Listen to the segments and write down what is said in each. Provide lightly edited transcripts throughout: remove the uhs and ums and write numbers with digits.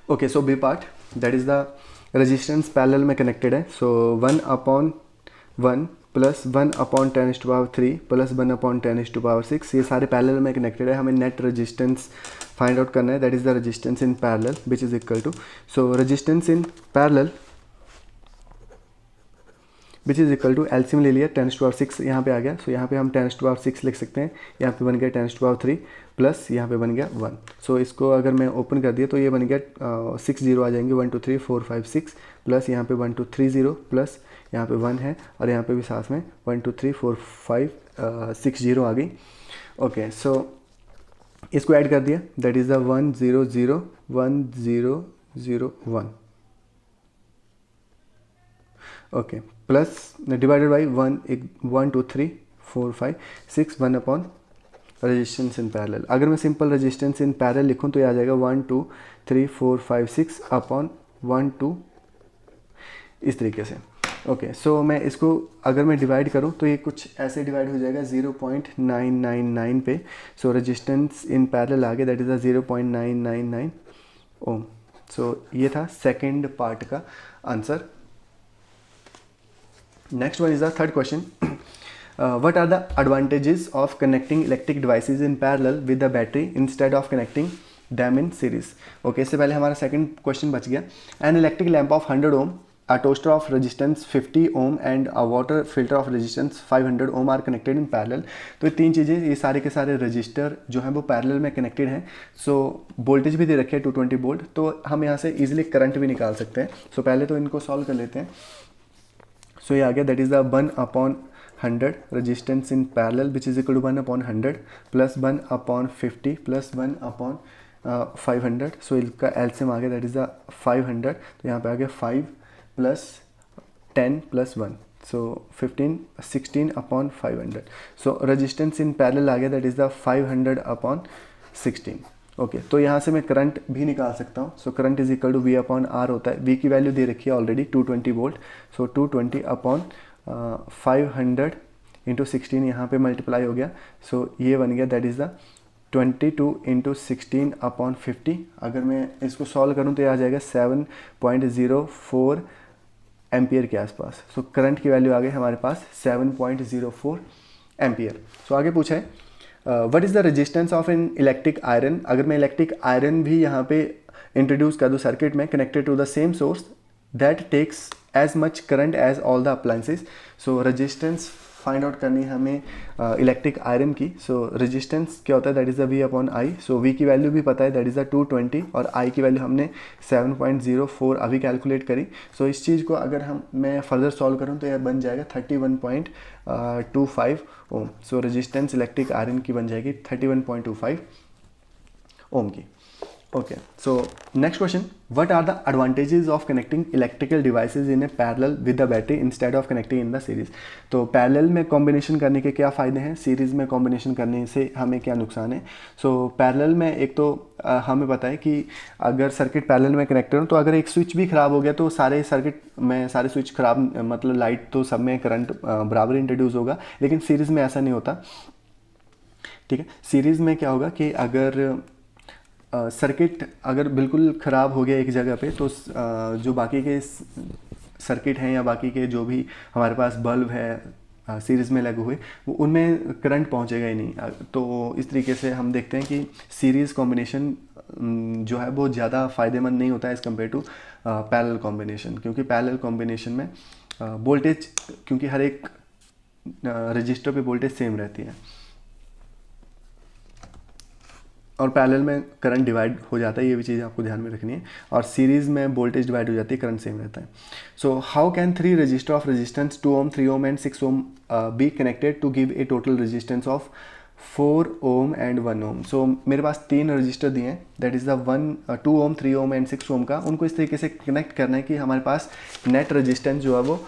Okay, so B part, that is the resistance parallel में connected है. सो 1/1 plus 1/10⁻³ plus 1/10⁻6, ये सारे पैरेलल में कनेक्टेड है. हमें नेट रेजिस्टेंस फाइंड आउट करना है, that is the resistance in parallel which is equal to, so resistance in parallel which is equal to, LCM ले लिया 10⁻6 यहाँ पे आ गया. सो यहाँ पे हम 10⁻6 लिख सकते हैं. यहाँ पे बन गया 10⁻3 प्लस यहाँ पे बन गया 1. सो इसको अगर मैं ओपन कर दिया तो ये बन गया 6 जीरो आ जाएंगे, 1 2 3 4 5 6 प्लस यहाँ पे 1 2 3 0 प्लस यहाँ पे 1 है और यहाँ पे भी साथ में 1 2 3 4 5 6 जीरो आ गई. ओके, सो इसको ऐड कर दिया, that is the 1 0 0 1 0 0 1. Okay, plus divided by 1 2 3 4 5 6 1 upon resistance in parallel. अगर मैं सिंपल रेजिस्टेंस इन पैरेलल लिखूँ तो ये आ जाएगा 1 2 3 4 5 6 अपॉन 1 2, इस तरीके से. ओके, सो मैं इसको अगर मैं डिवाइड करूँ तो ये कुछ ऐसे डिवाइड हो जाएगा 0.999 पे. सो रेजिस्टेंस इन पैरेलल आ गया, दैट इज़ द 0.999 ओम. सो ये था सेकेंड पार्ट का answer. Next one is the third question. What are the advantages of connecting electric devices in parallel with the battery instead of connecting them in series? Okay, इससे पहले हमारा second question बच गया. An electric lamp of 100 ohm, a toaster of resistance 50 ohm and a water filter of resistance 500 ohm are connected in parallel. तो ये तीन चीज़ें, ये सारे के सारे रजिस्टर जो हैं वो पैरेलल में कनेक्टेड हैं. सो वोल्टेज भी दे रखे हैं 220 वोल्ट, तो हम यहाँ से इजीली करंट भी निकाल सकते हैं. सो पहले तो इनको सॉल्व कर लेते हैं. सो ये आ गया, that is the 1/100 resistance in parallel which is equal to 1/100 plus 1/50 plus 1/500. So इसका एलसीएम आ गया, दैट इज़ द 500. तो यहाँ पे आ गया 5 plus 10 plus 1, so 15 16/500. So resistance in parallel आ गया, दैट इज़ द 500/16. ओके, तो यहाँ से मैं करंट भी निकाल सकता हूँ. So current is equal to V/R होता है. V की वैल्यू दे रखी है ऑलरेडी 220 वोल्ट. सो 220/500 इंटू 16 यहाँ पे मल्टीप्लाई हो गया. सो ये बन गया, दैट इज़ द 22 इंटू 16/50. अगर मैं इसको सॉल्व करूँ तो ये आ जाएगा 7.04 एम्पियर के आसपास. सो करंट की वैल्यू आ गई हमारे पास 7.04 एम्पियर. सो आगे पूछा है what is the resistance of an electric iron. अगर मैं इलेक्ट्रिक आयरन भी यहाँ पे इंट्रोड्यूस कर दूँ सर्किट में connected to the same source that takes as much current as all the appliances. So resistance find out करनी है हमें इलेक्ट्रिक आयरन की. सो रेजिस्टेंस क्या होता है, that is the V/I. So V की वैल्यू भी पता है, दैट इज़ द 220 और I की वैल्यू हमने 7.04 अभी कैलकुलेट करी. सो इस चीज़ को अगर मैं फर्दर सॉल्व करूँ तो यह बन जाएगा 31.25 ohm. So resistance electric iron की बन जाएगी 31.25 ओम की. Okay, so next question, what are the advantages of connecting electrical devices in a parallel with the battery instead of connecting in the series. तो पैरेलल में combination करने के क्या फ़ायदे हैं, सीरीज़ में कॉम्बिनेशन करने से हमें क्या नुकसान है. सो पैरेलल में एक तो हमें पता है कि अगर सर्किट पैरेलल में कनेक्टेड हो तो अगर एक स्विच भी ख़राब हो गया तो सारे सर्किट में सारे स्विच ख़राब, मतलब लाइट तो सब में करंट बराबर इंट्रोड्यूस होगा. लेकिन सीरीज़ में ऐसा नहीं होता. ठीक है, सीरीज़ में क्या होगा कि अगर सर्किट अगर बिल्कुल ख़राब हो गया एक जगह पे तो जो बाकी के सर्किट हैं या बाकी के जो भी हमारे पास बल्ब है सीरीज़ में लगे हुए वो उनमें करंट पहुंचेगा ही नहीं. तो इस तरीके से हम देखते हैं कि सीरीज़ कॉम्बिनेशन जो है वो ज़्यादा फ़ायदेमंद नहीं होता है as compare to parallel combination. क्योंकि पैरेलल कॉम्बिनेशन में वोल्टेज, क्योंकि हर एक रजिस्टर पे वोल्टेज सेम रहती है और पैरेलल में करंट डिवाइड हो जाता है. ये भी चीज़ आपको ध्यान में रखनी है. और सीरीज़ में वोल्टेज डिवाइड हो जाती है, करंट सेम रहता है. So how can 3 resistor of resistance 2 ohm 3 ohm and 6 ohm be connected to give a total resistance of 4 ohm and 1 ohm. So मेरे पास 3 रजिस्टर दिए हैं, that is the 2 ohm 3 ohm and 6 ohm का. उनको इस तरीके से कनेक्ट करना है कि हमारे पास नेट रेजिस्टेंस जो है वो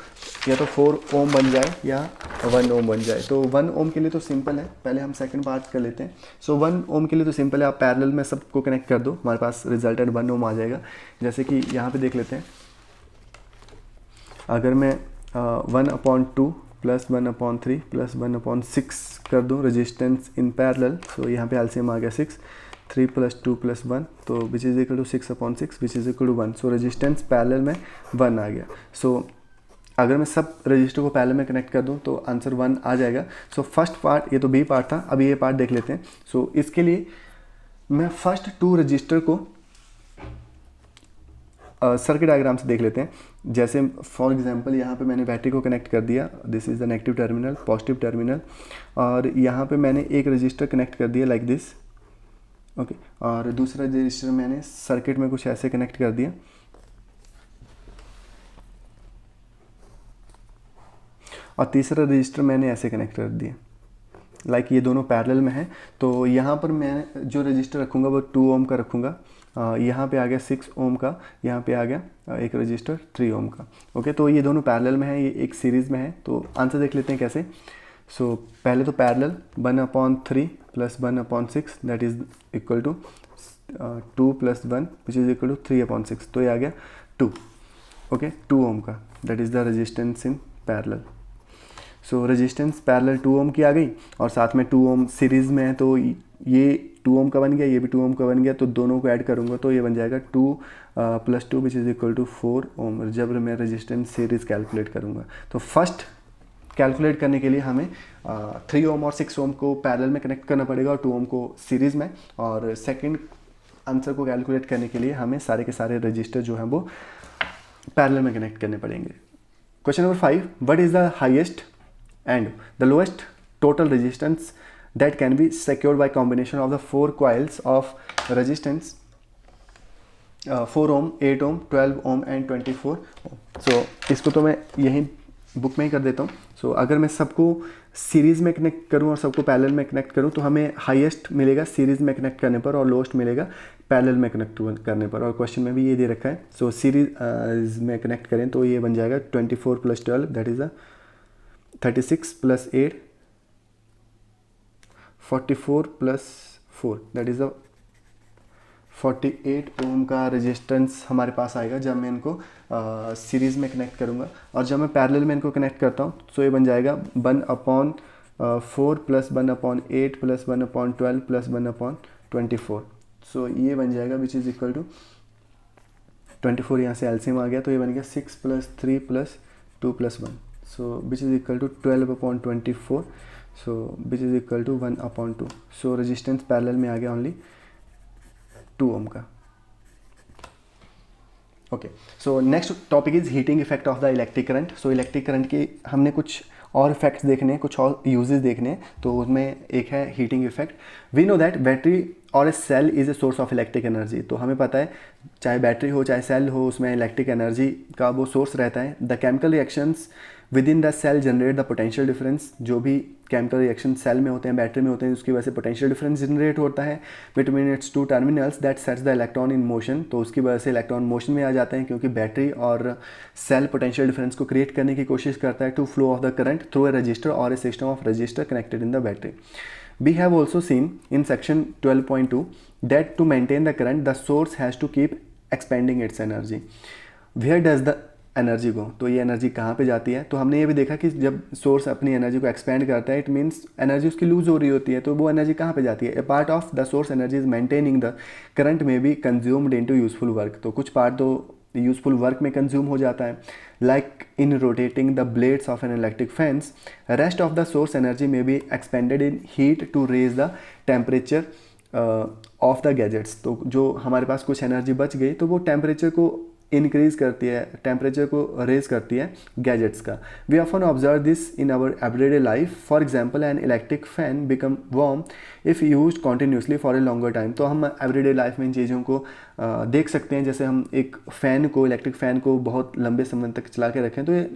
या तो 4 ओम बन जाए या 1 ओम बन जाए. तो 1 ओम के लिए तो सिंपल है, पहले हम सेकंड पार्ट कर लेते हैं. सो 1 ओम के लिए तो सिंपल है, आप पैरेलल में सबको कनेक्ट कर दो, हमारे पास रिजल्टेंट 1 ओम आ जाएगा. जैसे कि यहाँ पे देख लेते हैं, अगर मैं 1/2 प्लस 1/3 प्लस 1/6 कर दूँ रेजिस्टेंस इन पैरेलल. सो यहाँ पे एलसीएम आ गया 6 3 + 2 + 1, तो which is equal to 6/6 which is equal to 1। So resistance parallel में 1 आ गया। सो अगर मैं सब रजिस्टर को पैरेलल में कनेक्ट कर दूं तो आंसर 1 आ जाएगा। सो फर्स्ट पार्ट, ये तो बी पार्ट था, अभी ये पार्ट देख लेते हैं। सो इसके लिए मैं फर्स्ट 2 रजिस्टर को सर्किट डायग्राम से देख लेते हैं। जैसे फॉर एग्जांपल यहाँ पे मैंने बैटरी को कनेक्ट कर दिया, this is the negative terminal, positive terminal, और यहाँ पे मैंने एक रजिस्टर कनेक्ट कर दिया लाइक दिस, ओके, और दूसरा रजिस्टर मैंने सर्किट में कुछ ऐसे कनेक्ट कर दिया, और तीसरा रजिस्टर मैंने ऐसे कनेक्ट कर दिया, लाइक ये दोनों पैरेलल में है। तो यहाँ पर मैं जो रजिस्टर रखूँगा वो 2 ओम का रखूँगा, यहाँ पे आ गया 6 ओम का, यहाँ पे आ गया एक रजिस्टर 3 ओम का, ओके। तो ये दोनों पैरेलल में है, ये एक सीरीज़ में है। तो आंसर देख लेते हैं कैसे। सो पहले तो parallel 1/3 + 1/6 that is equal to 2 + 1 which is equal to 3/6, तो ये आ गया 2, ओके, 2 ओम का, that is the resistance in parallel. So resistance parallel 2 ओम की आ गई, और साथ में 2 ओम सीरीज़ में है, तो ये 2 ओम का बन गया, ये भी 2 ओम का बन गया, तो दोनों को ऐड करूँगा तो ये बन जाएगा 2 + 2 विच इज़ इक्वल टू 4 ओम, जब मैं रेजिस्टेंस सीरीज़ कैलकुलेट करूँगा। तो फर्स्ट कैलकुलेट करने के लिए हमें 3 ओम और 6 ओम को पैरेलल में कनेक्ट करना पड़ेगा और 2 ओम को सीरीज़ में, और सेकेंड आंसर को कैलकुलेट करने के लिए हमें सारे के सारे रजिस्टर जो हैं वो पैरेलल में कनेक्ट करने पड़ेंगे। Question number 5, what is the highest and the lowest total resistance that can be secured by combination of the 4 coils of resistance 4 ohm, 8 ohm, 12 ohm and 24 ohm। so इसको तो मैं यहीं बुक में ही कर देता हूँ। so अगर मैं सबको सीरीज़ में कनेक्ट करूँ और सबको पैरेलल में कनेक्ट करूँ तो हमें हाईएस्ट मिलेगा सीरीज़ में कनेक्ट करने पर और लोएस्ट मिलेगा पैरेलल में कनेक्ट करने पर, और क्वेश्चन में भी ये दे रखा है। सो सीरीज में कनेक्ट करें तो ये बन जाएगा 24 + 12 that is the 36 + 8 44 + 4 that is the 48 ओम का रेजिस्टेंस हमारे पास आएगा जब मैं इनको सीरीज़ में कनेक्ट करूँगा। और जब मैं पैरेलल में इनको कनेक्ट करता हूँ तो ये बन जाएगा 1/4 + 1/8 + 1/12 + 1/24। सो ये बन जाएगा विच इज़ इक्वल टू 24, यहाँ से एलसीएम आ गया तो ये बन गया 6 + 3 + 2 + 1, so which is equal to 12/24, so which is equal to 1/2। So resistance parallel में आ गया ओनली 2 ओम का। Okay, so next topic is heating effect of the electric current. So electric current के हमने कुछ और इफेक्ट्स देखने हैं, कुछ और यूजेस देखने हैं, तो उसमें एक है heating effect. We know that battery और a cell is a source of electric energy. तो हमें पता है चाहे बैटरी हो चाहे सेल हो उसमें इलेक्ट्रिक एनर्जी का वो सोर्स रहता है। The chemical reactions with in the sale generate the potential difference. जो भी केमिकल रिएक्शन सेल में होते हैं, बैटरी में होते हैं, उसकी वजह से पोटेंशियल डिफरेंस जनरेट होता है between its 2 terminals that sets the electron in motion. तो उसकी वजह से इलेक्ट्रॉन मोशन में आ जाते हैं क्योंकि बैटरी और सेल पोटेंशियल डिफरेंस को क्रिएट करने की कोशिश करता है to flow of the current through a resistor और a system of resistor connected in the battery. We have also seen in section 12.2 that to maintain the current, the source has to keep expanding its energy. Where does the energy go? तो ये energy कहाँ पे जाती है? तो हमने ये भी देखा कि जब सोर्स अपनी एनर्जी को एक्सपेंड करता है, इट मीन्स एनर्जी उसकी लूज हो रही होती है, तो वो एनर्जी कहाँ पे जाती है? A part of the source energy is maintaining the current may be consumed into useful work. तो कुछ पार्ट तो यूजफुल वर्क में कंज्यूम हो जाता है, like in rotating the blades of an electric fans. Rest of the source energy may be expended in heat to raise the temperature of the gadgets. तो जो हमारे पास कुछ एनर्जी बच गई तो वो टेम्परेचर को इंक्रीज करती है, टेम्परेचर को रेज करती है गैजेट्स का। We often observe this in our everyday life. For example an electric fan become warm if use continuously for a longer time. तो हम एवरीडे लाइफ में इन चीज़ों को देख सकते हैं। जैसे हम एक फ़ैन को, इलेक्ट्रिक फ़ैन को बहुत लंबे समय तक चला के रखें तो ये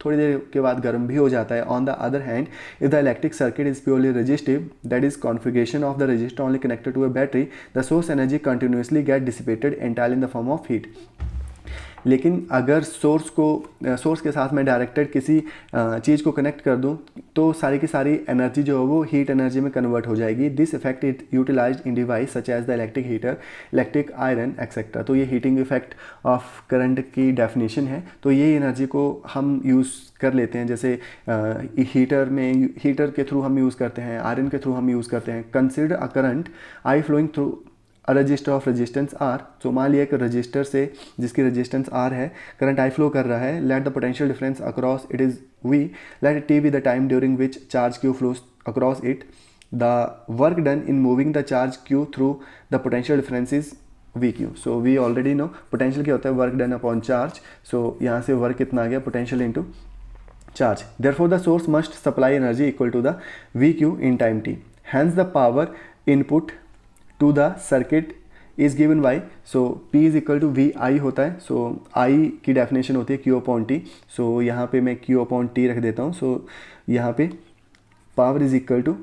थोड़ी देर के बाद गर्म भी हो जाता है। On the other hand if the electric circuit is purely resistive, that is configuration of the resistor only connected to a battery, the source energy continuously get dissipated entirely in the form of heat. लेकिन अगर source के साथ मैं directed किसी चीज़ को connect कर दूं तो सारी की सारी एनर्जी जो है वो हीट एनर्जी में कन्वर्ट हो जाएगी। This effect is utilized in device such as the electric heater, electric iron etcetera. तो ये हीटिंग इफेक्ट ऑफ करंट की डेफिनेशन है। तो ये एनर्जी को हम यूज़ कर लेते हैं, जैसे हीटर के थ्रू हम यूज़ करते हैं, आयरन के थ्रू हम यूज़ करते हैं। Consider a current I flowing through a resistor of resistance R, तो मान लिया एक रजिस्टर से जिसकी रेजिस्टेंस आर है करंट आई फ्लो कर रहा है, let the potential difference across it is V, let T be the time during which charge Q flows across it, the work done in moving the charge Q through the potential difference is V Q. So we already no potential क्या होता है, work done upon charge. सो यहाँ से work कितना आ गया, potential into charge. Therefore, the source must supply energy equal to the VQ in time t. Hence, the power input to the circuit is given by, so P is equal to VI होता है, so I की definition होती है Q upon T, so यहाँ पे मैं Q upon T रख देता हूँ, so यहाँ पे power is equal to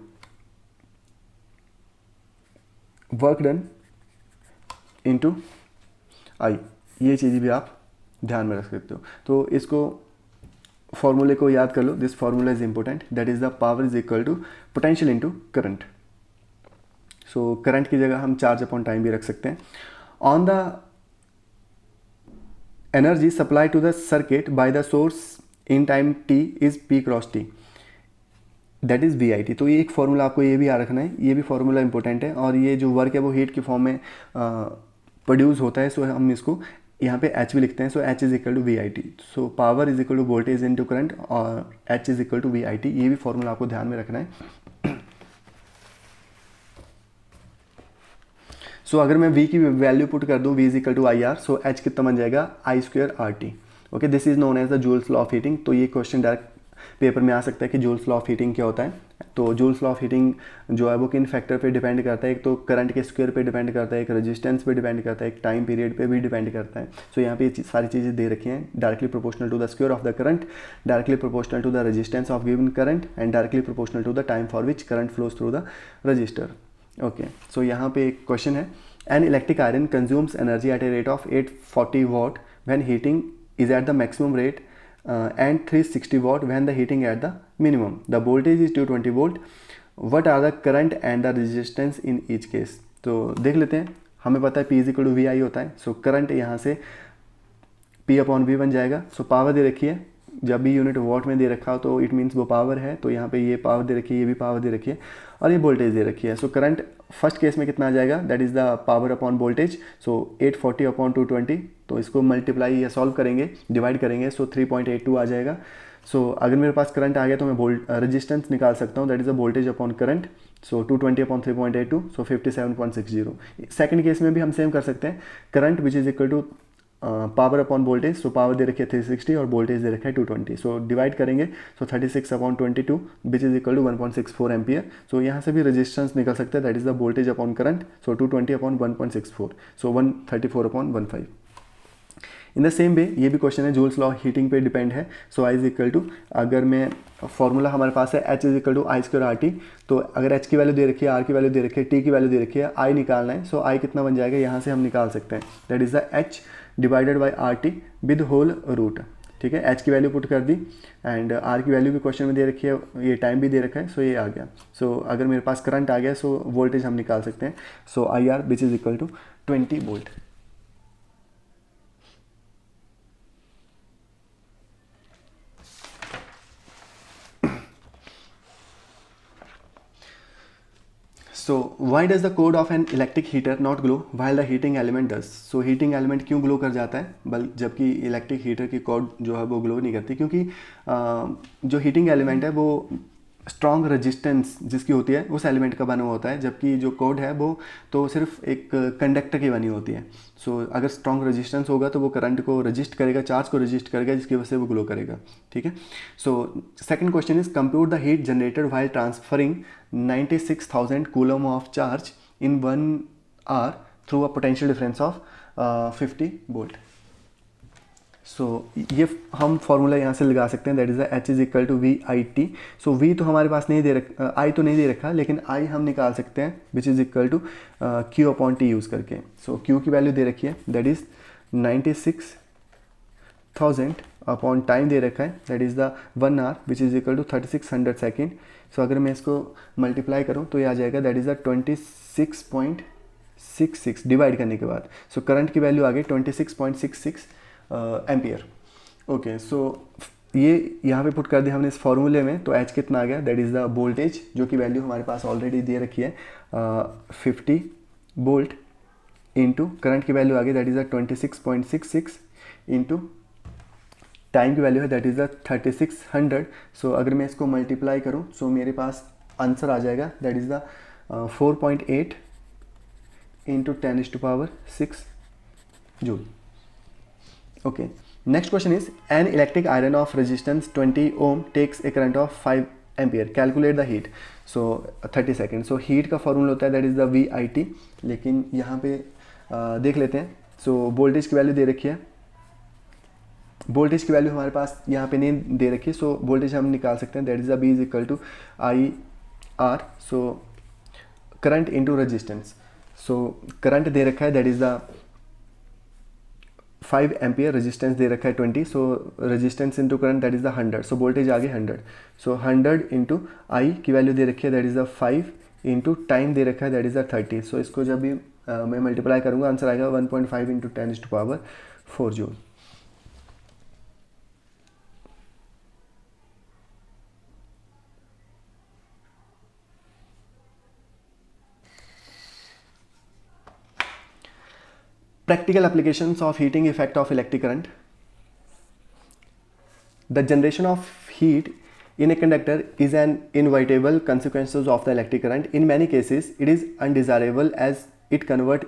work done into I, ये चीज़ भी आप ध्यान में रख सकते हो। तो इसको फॉर्मूले को याद कर लो, this formula is important, that is the power is equal to potential into current. So current की जगह हम चार्ज अपॉन टाइम भी रख सकते हैं। On the energy supply to the circuit by the source in time T is P cross T, that is V I T. तो ये एक फॉर्मूला आपको ये भी याद रखना है, ये भी फॉर्मूला इंपॉर्टेंट है, और ये जो वर्क है वो हीट की फॉर्म में प्रोड्यूस होता है, सो हम इसको यहाँ पे एच भी लिखते हैं। So H is equal to V I T, so power is equal to voltage into current, और H is equal to V I T, ये भी फॉर्मूला आपको ध्यान में रखना है। सो अगर मैं v की वैल्यू पुट कर दूँ, v is equal to I R, so h कितना बन जाएगा, I square R T. Okay, this is known as the Joule's law of heating. तो ये क्वेश्चन डायरेक्ट पेपर में आ सकता है कि जूल्स लॉ ऑफ हीटिंग क्या होता है। तो जूल्स लॉ ऑफ हीटिंग जो है वो किन फैक्टर पे डिपेंड करता है, एक तो करंट के स्क्वायर पे डिपेंड करता है, एक रेजिस्टेंस पे डिपेंड करता है, एक टाइम पीरियड पे भी डिपेंड करता है। सो यहाँ पे ये सारी चीज़ें दे रखी हैं, directly proportional to the square of the current, directly proportional to the resistance of given current, and directly proportional to the time for which current flows through the resistor. Okay, so यहाँ पे एक question है, an electric iron consumes energy at a rate of 840 watt when heating is at the maximum rate and 360 watt when the heating at the minimum. The voltage is 220 volt. What are the current and the resistance in each case? तो देख लेते हैं, हमें पता है P is equal to V I होता है। So current यहाँ से P अपॉन वी बन जाएगा। सो पावर दे रखी है, जब भी यूनिट वॉट में दे रखा हो तो इट मीन्स वो पावर है, तो यहाँ पे ये पावर दे रखी है, ये भी पावर दे रखी है, और ये वोल्टेज दे रखी है। सो करंट फर्स्ट केस में कितना आ जाएगा, that is the power upon voltage, so 840 upon 220, तो इसको मल्टीप्लाई या सॉल्व करेंगे, डिवाइड करेंगे, सो 3.82 आ जाएगा। सो अगर मेरे पास करंट आ गया तो मैं रेजिस्टेंस निकाल सकता हूँ, that is the voltage upon current, so 220 upon 3.82, so 57.60। Second case में भी हम सेम कर सकते हैं, current which is equal to power upon voltage, so power दे रखी है 360 और वोल्टेज दे रखा है 220, सो डिवाइड करेंगे, so 36 upon 22 which is equal to 1.64 ampere. So यहाँ से भी रेजिस्टेंस निकल सकता है, that is the voltage upon current, so 220 upon 1.64, so 134 upon 15। In the same way ये भी क्वेश्चन है, जूल्स लॉ हीटिंग पे डिपेंड है। So I is equal to, अगर मैं फॉर्मूला हमारे पास है H is equal to I square R T, तो अगर एच की वैल्यू दे रखी है, आर की वैल्यू दे रखी है, टी की वैल्यू दे रखी है, आई निकालना है, सो आई कितना बन जाएगा, यहाँ से हम निकाल सकते हैं, that is the H divided by R T with whole root. ठीक है, एच की वैल्यू पुट कर दी, एंड आर की वैल्यू भी क्वेश्चन में दे रखी है, ये टाइम भी दे रखा है, सो ये आ गया। सो अगर मेरे पास करंट आ गया, सो वोल्टेज हम निकाल सकते हैं, so I R which is equal to 20 volt. So why does the cord of an electric heater not glow while the heating element does? So heating element क्यों ग्लो कर जाता है जबकि इलेक्ट्रिक हीटर की कॉर्ड जो है वो glow नहीं करती? क्योंकि जो हीटिंग एलिमेंट है वो स्ट्रॉन्ग रेजिस्टेंस जिसकी होती है उस एलिमेंट का बना हुआ होता है, जबकि जो कॉर्ड है वो तो सिर्फ एक कंडक्टर की बनी होती है। सो अगर स्ट्रॉन्ग रेजिस्टेंस होगा तो वो करंट को रजिस्ट करेगा, चार्ज को रजिस्ट करेगा, जिसकी वजह से वो ग्लो करेगा। ठीक है, so second question is compute the heat generated while transferring 96,000 coulomb of charge in 1 hour through a potential difference of 50 volt. So ये हम फॉर्मूला यहाँ से लगा सकते हैं, that is the H is equal to V I T. So we तो हमारे पास नहीं दे रखा, आई तो नहीं दे रखा, लेकिन आई हम निकाल सकते हैं which is equal to Q upon T use करके। सो क्यू की वैल्यू दे रखी है, दैट इज़ 96,000 अपॉन टाइम दे रखा है, that is the 1 hour which is equal to 3600 second. So अगर मैं इसको मल्टीप्लाई करूँ तो ये आ जाएगा, दैट इज़ द 26.66 डिवाइड करने के बाद। सो करंट की वैल्यू आ गई 26.66 एम्पियर। ओके, सो ये यहाँ पे पुट कर दिया हमने इस फॉर्मूले में, तो एच कितना आ गया, दैट इज़ द वोल्टेज जो कि वैल्यू हमारे पास ऑलरेडी दे रखी है 50 वोल्ट इंटू करंट की वैल्यू आ गई that is the 26.66 into time की वैल्यू है दैट इज़ द 3600। सो अगर मैं इसको मल्टीप्लाई करूँ सो मेरे पास आंसर आ जाएगा that is the 4.8 into 10⁻6 joule. Okay. Next question is an electric iron of resistance 20 ohm takes a current of 5 ampere. Calculate the heat. So 30 seconds. So heat का formula होता है that is the VIT. लेकिन यहाँ पे देख लेते हैं. So voltage की वैल्यू दे रखी है. वोल्टेज की वैल्यू हमारे पास यहाँ पे नहीं दे रखी है. सो वोल्टेज हम निकाल सकते हैं that is the B is equal to IR. So current into resistance. So current दे रखा है that is the 5 ampere, resistance दे रखा है 20. So resistance into current that is the 100. So voltage आ गई 100. सो 100 इंटू आई की वैल्यू दे रखी है that is the 5 into time दे रखा है दैट इज़ द 30. सो इसको जब भी मैं मल्टीप्लाई करूँगा आंसर आएगा 1.5 into 10⁻4 joule. Practical applications of heating effect of electric current. The generation of heat in a conductor is an inevitable consequence of the electric current. In many cases, it is undesirable as it convert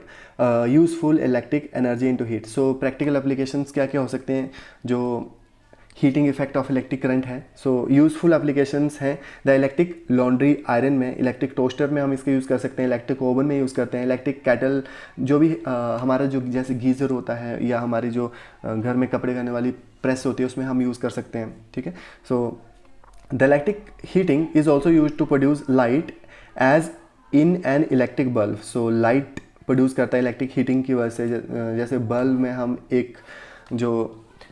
useful electric energy into heat. So practical applications क्या क्या हो सकते हैं जो heating effect of electric current है. सो useful applications हैं the electric laundry iron में, electric toaster में हम इसका यूज़ कर सकते हैं, इलेक्ट्रिक ओवन में यूज़ करते हैं, इलेक्ट्रिक कैटल जो भी हमारा जो जैसे गीज़र होता है या हमारी जो घर में कपड़े करने वाली प्रेस होती है उसमें हम यूज़ कर सकते हैं. ठीक है. So the electric heating is also use to produce light as in an electric bulb. So light produce करता है इलेक्ट्रिक हीटिंग की वजह से. जैसे बल्ब में हम एक जो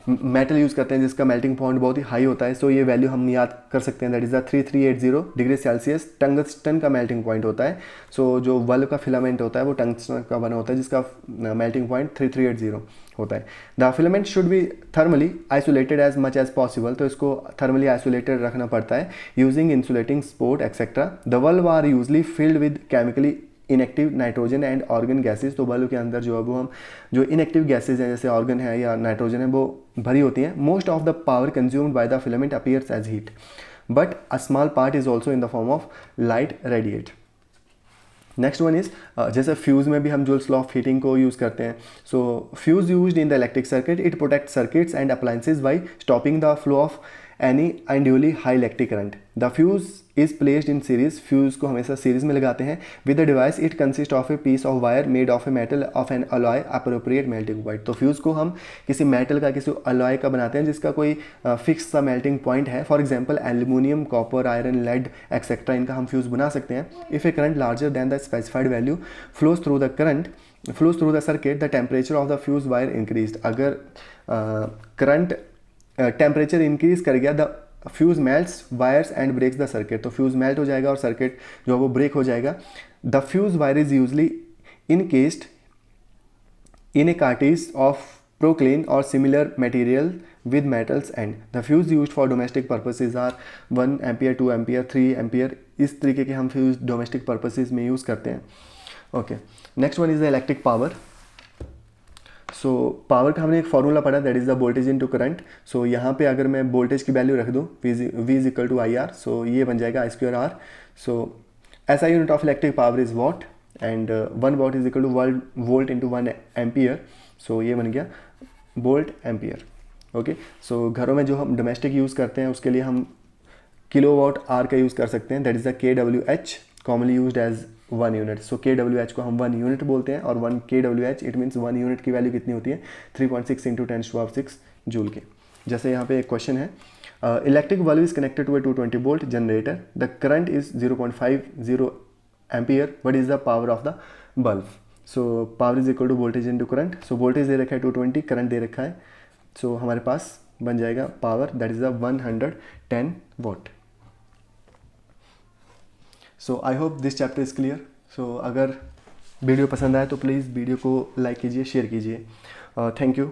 मेटल यूज़ करते हैं जिसका मेल्टिंग पॉइंट बहुत ही हाई होता है. सो ये वैल्यू हम याद कर सकते हैं that is the 3380 degree Celsius tungsten का मेल्टिंग पॉइंट होता है. सो जो बल्ब का फिलामेंट होता है वो टंगस्टन का बना होता है जिसका मेल्टिंग पॉइंट 3380 होता है. The filament should be thermally isolated as much as possible. तो इसको थर्मली आइसोलेटेड रखना पड़ता है using insulating support etcetera. The bulb are usually filled with chemically inactive nitrogen and argon gases. तो बल्ब के अंदर जो है वो हम जो इनएक्टिव गैसेज हैं जैसे ऑर्गन है या नाइट्रोजन है वो भरी होती हैं. Most of the power consumed by the filament appears as heat but a small part is also in the form of light radiate. Next one is जैसे फ्यूज़ में भी हम जूल्स लॉ ऑफ हीटिंग को use करते हैं. So fuse used in the electric circuit it protect circuits and appliances by stopping the flow of any unduly high electric current. The fuse is placed in series. Fuse को हमेशा series में लगाते हैं. With the device it consist of a piece of wire made of a metal of an alloy appropriate melting point. तो fuse को हम किसी metal का किसी अलॉय का बनाते हैं जिसका कोई फिक्स सा मेल्टिंग पॉइंट है. For example aluminium, copper, iron, lead etcetera इनका हम फ्यूज़ बना सकते हैं. If a current larger than the specified value flows through the circuit the temperature of the fuse wire increase. अगर करंट टेम्परेचर इंक्रीज कर गया the fuse melts wires and breaks the circuit. तो fuse melt हो जाएगा और circuit जो है वो ब्रेक हो जाएगा. The fuse wire is usually encased in a cartridge of porcelain और similar material with metals end. The fuse used for domestic purposes are 1 ampere, 2 ampere, 3 ampere. इस तरीके के हम फ्यूज डोमेस्टिक पर्पसेस में यूज़ करते हैं. Okay. Next one is the electric power. So power का हमने एक फॉर्मूला पढ़ा that is the voltage into current. So यहाँ पे अगर मैं वोल्टेज की वैल्यू रख दूँ V is equal to IR. So ये बन जाएगा I²R. So SI unit of electric power is watt and 1 watt is equal to volt into 1 ampere. So ये बन गया वोल्ट एम्पियर. ओके. सो घरों में जो हम डोमेस्टिक यूज़ करते हैं उसके लिए हम किलोवाट आर का यूज़ कर सकते हैं that is the kWh commonly used as 1 unit. So kWh को हम 1 यूनिट बोलते हैं और 1 kWh इट मीन्स 1 यूनिट की वैल्यू कितनी होती है 3.6 इंटू 10⁻6 जूल के. जैसे यहाँ पे एक क्वेश्चन है electric bulb is connected to a 220 volt generator. The current is 0.50 ampere. What is the power of the bulb. So power is equal to voltage into current. So voltage दे रखा है 220, current दे रखा है. सो हमारे पास बन जाएगा power that is the 110 watt. So I hope this chapter is clear. So अगर वीडियो पसंद आए तो प्लीज़ वीडियो को लाइक कीजिए, शेयर कीजिए. Thank you.